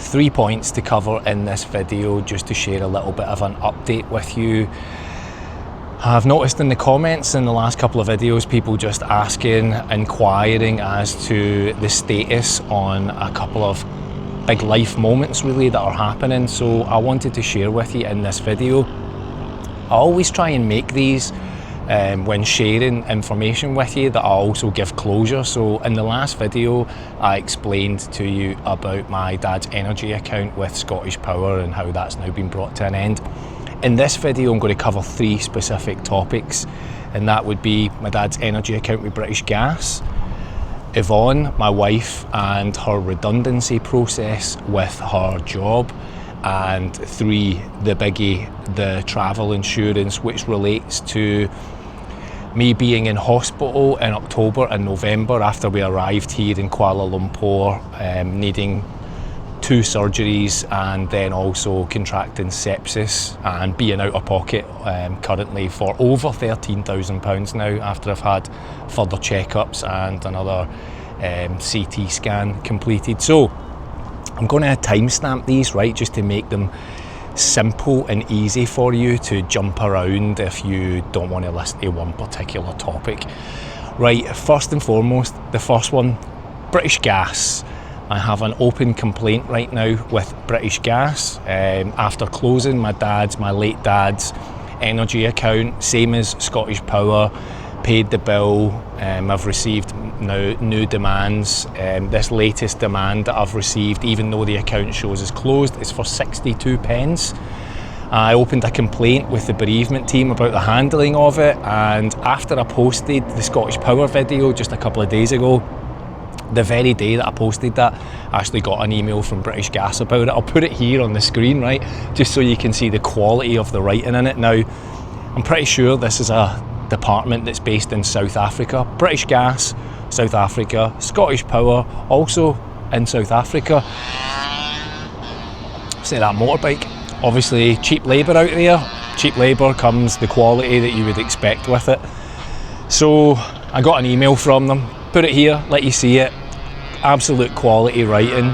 3 points to cover in this video, just to share a little bit of an update with you. I've noticed in the comments in the last couple of videos, people just asking, inquiring as to the status on a couple of big life moments really that are happening. So I wanted to share with you in this video. I always try and make these when sharing information with you that I also give closure. So in the last video, I explained to you about my dad's energy account with Scottish Power and how that's now been brought to an end. In this video, I'm going to cover 3 specific topics, and that would be my dad's energy account with British Gas, Yvonne, my wife, and her redundancy process with her job, and 3, the biggie, the travel insurance, which relates to me being in hospital in October and November after we arrived here in Kuala Lumpur, needing 2 surgeries and then also contracting sepsis and being out of pocket currently for over £13,000 now, after I've had further checkups and another CT scan completed. So I'm going to timestamp these, right, just to make them simple and easy for you to jump around if you don't want to listen to one particular topic. Right, first and foremost, the first one, British Gas. I have an open complaint right now with British Gas after closing my late dad's energy account, same as Scottish Power, paid the bill. I've received now new demands. This latest demand that I've received, even though the account shows is closed, is for 62 pence. I opened a complaint with the bereavement team about the handling of it, and after I posted the Scottish Power video just a couple of days ago, the very day that I posted that, I actually got an email from British Gas about it. I'll put it here on the screen, right, just so you can see the quality of the writing in it. Now, I'm pretty sure this is a department that's based in South Africa. British Gas, South Africa. Scottish Power, also in South Africa. Say that motorbike. Obviously, cheap labour out there. Cheap labour comes the quality that you would expect with it. So I got an email from them. Put it here, let you see it. Absolute quality writing.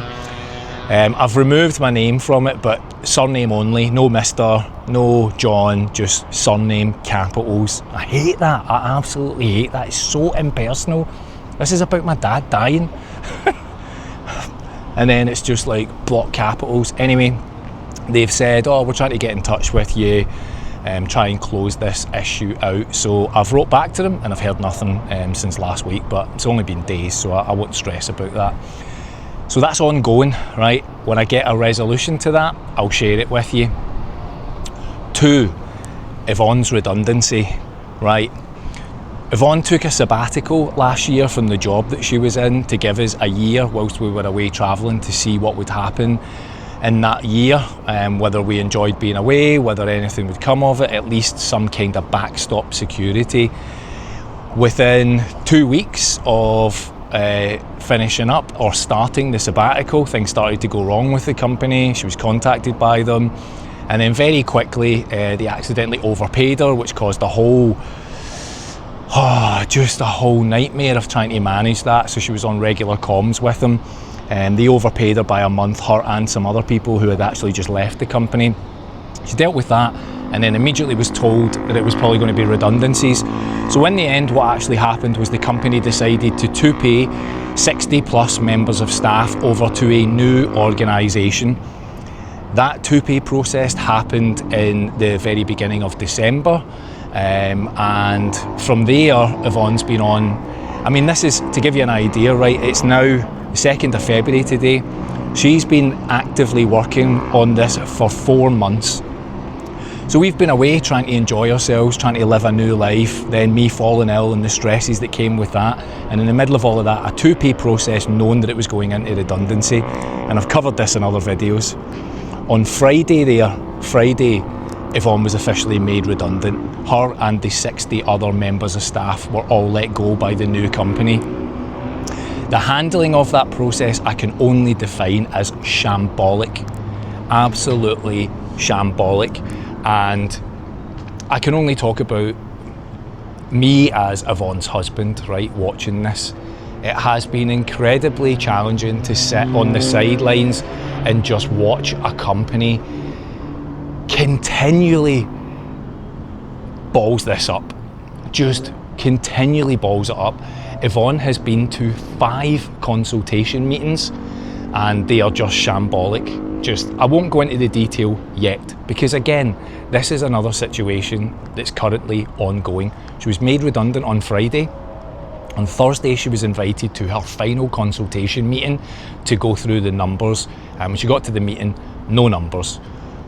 I've removed my name from it, but surname only, no Mr, no John, just surname, capitals. I hate that, I absolutely hate that. It's so impersonal. This is about my dad dying. And then it's just like block capitals. Anyway, they've said, oh, we're trying to get in touch with you, try and close this issue out. So I've wrote back to them and I've heard nothing since last week, but it's only been days, so I won't stress about that. So that's ongoing, right? When I get a resolution to that, I'll share it with you. 2, Yvonne's redundancy, right? Yvonne took a sabbatical last year from the job that she was in to give us a year whilst we were away travelling to see what would happen in that year, whether we enjoyed being away, whether anything would come of it, at least some kind of backstop security. Within 2 weeks of finishing up or starting the sabbatical, things started to go wrong with the company. She was contacted by them, and then very quickly they accidentally overpaid her, which caused just a whole nightmare of trying to manage that. So she was on regular comms with them. They overpaid her by a month, her and some other people who had actually just left the company. She dealt with that and then immediately was told that it was probably going to be redundancies. So in the end, what actually happened was the company decided to pay 60 plus members of staff over to a new organisation. That pay process happened in the very beginning of December. And from there, Yvonne's been on, I mean, this is, to give you an idea, right, it's now the 2nd of February today. She's been actively working on this for 4 months. So we've been away trying to enjoy ourselves, trying to live a new life, then me falling ill and the stresses that came with that. And in the middle of all of that, a pay process, knowing that it was going into redundancy. And I've covered this in other videos. On Friday, Yvonne was officially made redundant. Her and the 60 other members of staff were all let go by the new company. The handling of that process I can only define as shambolic. Absolutely shambolic. And I can only talk about me as Yvonne's husband, right, watching this. It has been incredibly challenging to sit on the sidelines and just watch a company continually balls this up. Just continually balls it up. Yvonne has been to 5 consultation meetings and they are just shambolic. I won't go into the detail yet because again, this is another situation that's currently ongoing. She was made redundant on Friday. On Thursday, she was invited to her final consultation meeting to go through the numbers. When she got to the meeting, no numbers,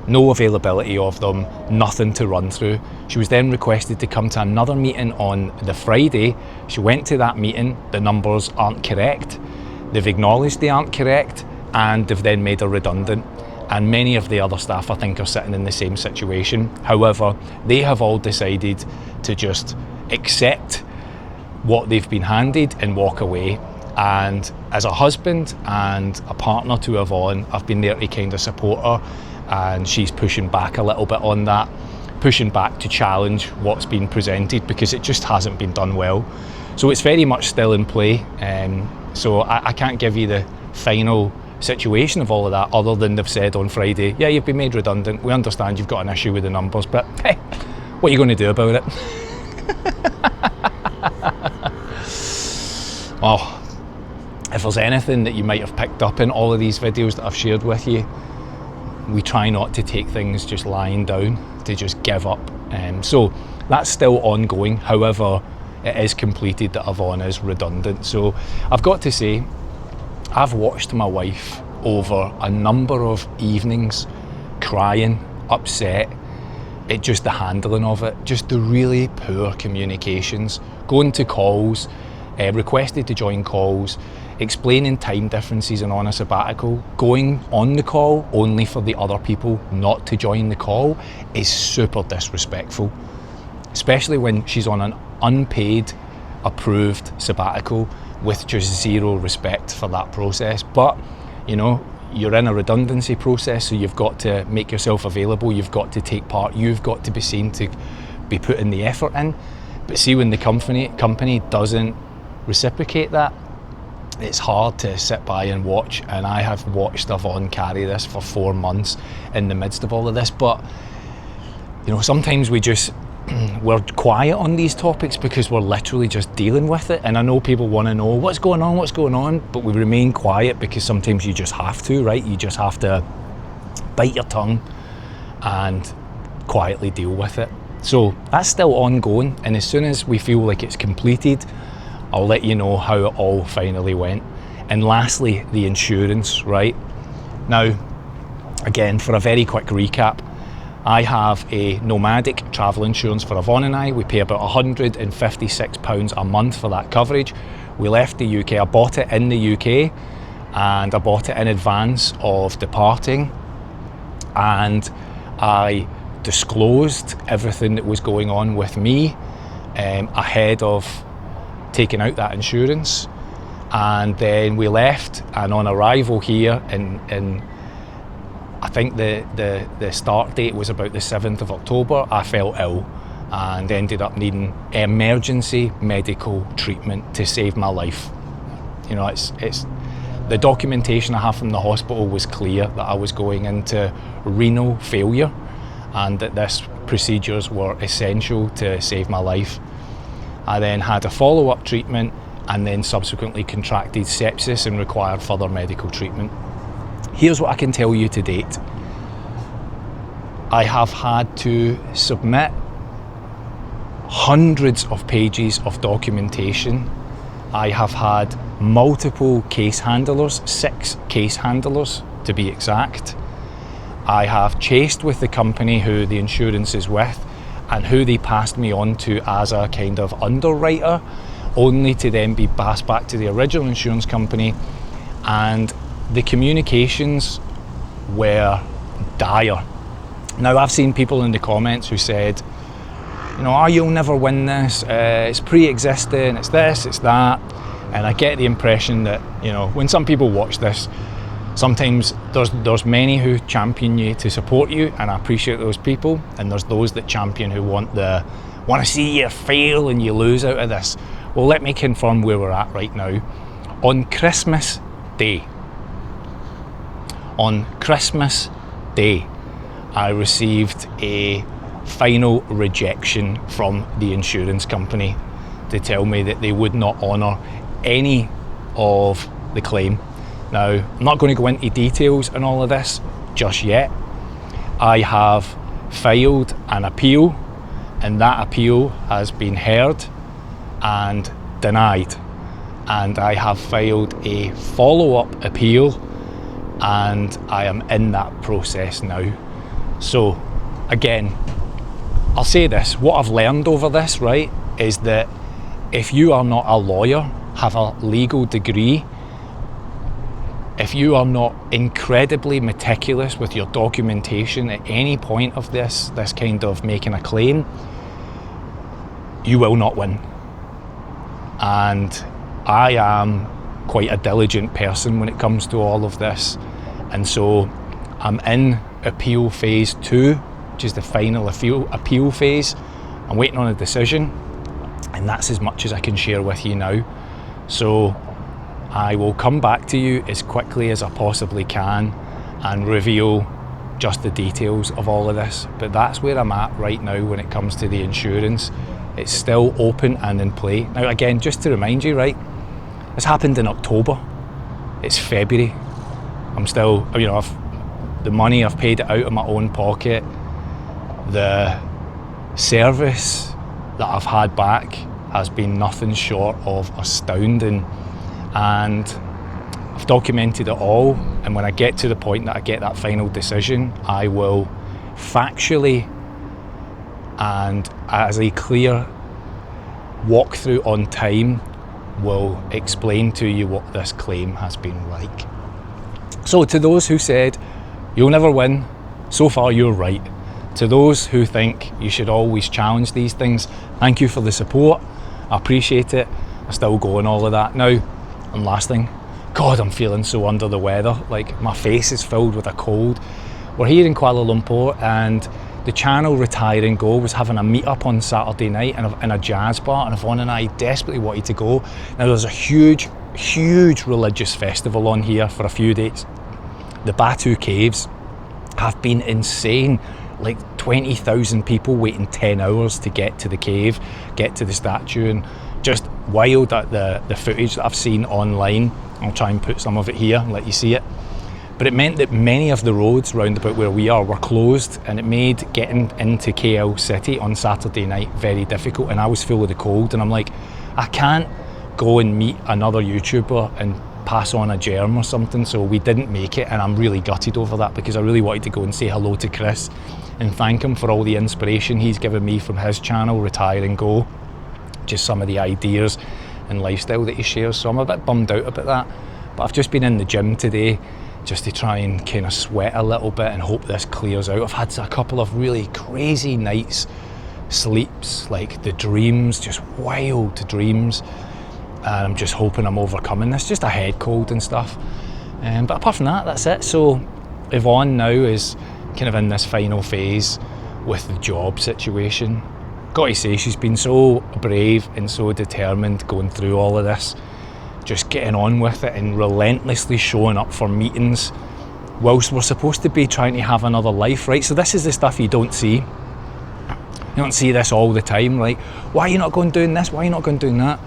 no availability of them, nothing to run through. She was then requested to come to another meeting on the Friday. She went to that meeting, the numbers aren't correct. They've acknowledged they aren't correct and they've then made her redundant. And many of the other staff, I think, are sitting in the same situation. However, they have all decided to just accept what they've been handed and walk away. And as a husband and a partner to Yvonne, I've been there to kind of support her, and she's pushing back a little bit on that, pushing back to challenge what's been presented because it just hasn't been done well. So it's very much still in play. So I can't give you the final situation of all of that other than they've said on Friday, yeah, you've been made redundant, we understand you've got an issue with the numbers, but hey, what are you going to do about it? Well, if there's anything that you might have picked up in all of these videos that I've shared with you, we try not to take things just lying down, to just give up. So that's still ongoing. However, it is completed that Yvonne is redundant. So I've got to say, I've watched my wife over a number of evenings crying, upset, just the handling of it, just the really poor communications, going to calls, requested to join calls, explaining time differences and on a sabbatical, going on the call only for the other people not to join the call is super disrespectful, especially when she's on an unpaid, approved sabbatical with just zero respect for that process. But, you know, you're in a redundancy process, so you've got to make yourself available, you've got to take part, you've got to be seen to be putting the effort in. But see, when the company doesn't reciprocate that, it's hard to sit by and watch. And I have watched Yvonne carry this for 4 months in the midst of all of this. But, you know, sometimes we're quiet on these topics because we're literally just dealing with it. And I know people want to know what's going on, but we remain quiet because sometimes you just have to, right? You just have to bite your tongue and quietly deal with it. So that's still ongoing, and as soon as we feel like it's completed, I'll let you know how it all finally went. And lastly, the insurance, right? Now, again, for a very quick recap, I have a nomadic travel insurance for Yvonne and I. We pay about £156 a month for that coverage. We left the UK, I bought it in the UK, and I bought it in advance of departing, and I disclosed everything that was going on with me ahead of taking out that insurance. And then we left, and on arrival here in I think the start date was about the 7th of October, I fell ill and ended up needing emergency medical treatment to save my life. You know, it's the documentation I have from the hospital was clear that I was going into renal failure and that these procedures were essential to save my life. I then had a follow-up treatment and then subsequently contracted sepsis and required further medical treatment. Here's what I can tell you to date. I have had to submit hundreds of pages of documentation. I have had multiple case handlers, 6 case handlers to be exact. I have chased with the company who the insurance is with and who they passed me on to as a kind of underwriter, only to then be passed back to the original insurance company. And the communications were dire. Now, I've seen people in the comments who said, you know, oh, you'll never win this, it's pre-existing, it's this, it's that. And I get the impression that, you know, when some people watch this, sometimes there's many who champion you to support you, and I appreciate those people, and there's those that champion who want to see you fail and you lose out of this. Well, let me confirm where we're at right now. On Christmas Day, On Christmas Day, I received a final rejection from the insurance company to tell me that they would not honour any of the claim. Now, I'm not going to go into details on all of this just yet. I have filed an appeal, and that appeal has been heard and denied. And I have filed a follow-up appeal, and I am in that process now. So again, I'll say this, what I've learned over this, right, is that if you are not a lawyer, have a legal degree, if you are not incredibly meticulous with your documentation at any point of this kind of making a claim, you will not win. And I am quite a diligent person when it comes to all of this. And so I'm in appeal phase 2, which is the final appeal phase. I'm waiting on a decision, and that's as much as I can share with you now. So I will come back to you as quickly as I possibly can and reveal just the details of all of this. But that's where I'm at right now when it comes to the insurance. It's still open and in play. Now again, just to remind you, right, this happened in October. It's February. I'm still, the money, I've paid it out of my own pocket. The service that I've had back has been nothing short of astounding. And I've documented it all, and when I get to the point that I get that final decision, I will factually and as a clear walkthrough on time will explain to you what this claim has been like. So to those who said you'll never win, so far you're right. To those who think you should always challenge these things, thank you for the support. I appreciate it. I still go and all of that now. And last thing, God, I'm feeling so under the weather. Like, my face is filled with a cold. We're here in Kuala Lumpur, and the channel Retire and Go was having a meet-up on Saturday night in a jazz bar, and Yvonne and I desperately wanted to go. Now, there's a huge religious festival on here for a few days. The Batu Caves have been insane. Like 20,000 people waiting 10 hours to get to the cave, get to the statue, and just wild at the footage that I've seen online. I'll try and put some of it here and let you see it. But it meant that many of the roads round about where we are were closed, and it made getting into KL City on Saturday night very difficult. And I was full of the cold, and I'm like, I can't go and meet another YouTuber and pass on a germ or something. So we didn't make it, and I'm really gutted over that, because I really wanted to go and say hello to Chris and thank him for all the inspiration he's given me from his channel Retire and Go, just some of the ideas and lifestyle that he shares. So I'm a bit bummed out about that, but I've just been in the gym today just to try and kind of sweat a little bit and hope this clears out. I've had a couple of really crazy nights sleeps, like the dreams, just wild dreams, and I'm just hoping I'm overcoming this, just a head cold and stuff. But apart from that, that's it. So Yvonne now is kind of in this final phase with the job situation. Got to say, she's been so brave and so determined going through all of this, just getting on with it and relentlessly showing up for meetings whilst we're supposed to be trying to have another life, right? So this is the stuff you don't see. You don't see this all the time, like, why are you not going doing this? Why are you not going doing that?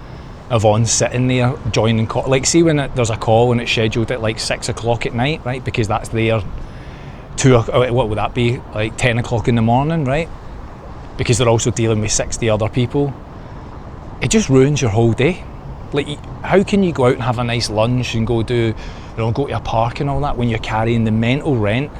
Yvonne's sitting there joining call, like, see when there's a call and it's scheduled at like 6 o'clock at night, right? Because that's their what would that be, like 10 o'clock in the morning, right? Because they're also dealing with 60 other people. It just ruins your whole day. Like, how can you go out and have a nice lunch and go to a park and all that when you're carrying the mental rent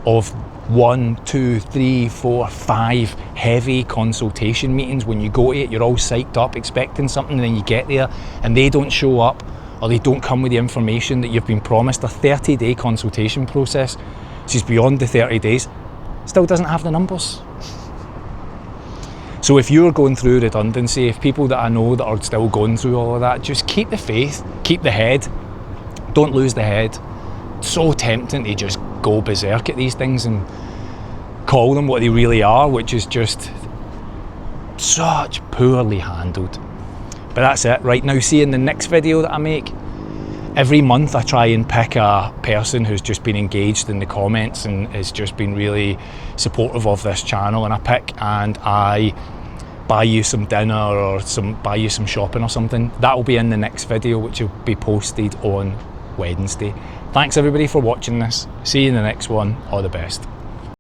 of 1, 2, 3, 4, 5 heavy consultation meetings? When you go to it, you're all psyched up expecting something, and then you get there and they don't show up, or they don't come with the information that you've been promised. A 30-day consultation process, which is beyond the 30 days, still doesn't have the numbers. So if you're going through redundancy, if people that I know that are still going through all of that, just keep the faith, keep the head, don't lose the head. It's so tempting to just go berserk at these things and call them what they really are, which is just such poorly handled. But that's it. Right now, see, in the next video that I make, Every month I try and pick a person who's just been engaged in the comments and has just been really supportive of this channel, and I pick and I buy you some dinner or buy you some shopping or something. That will be in the next video, which will be posted on Wednesday. Thanks everybody for watching this. See you in the next one. All the best.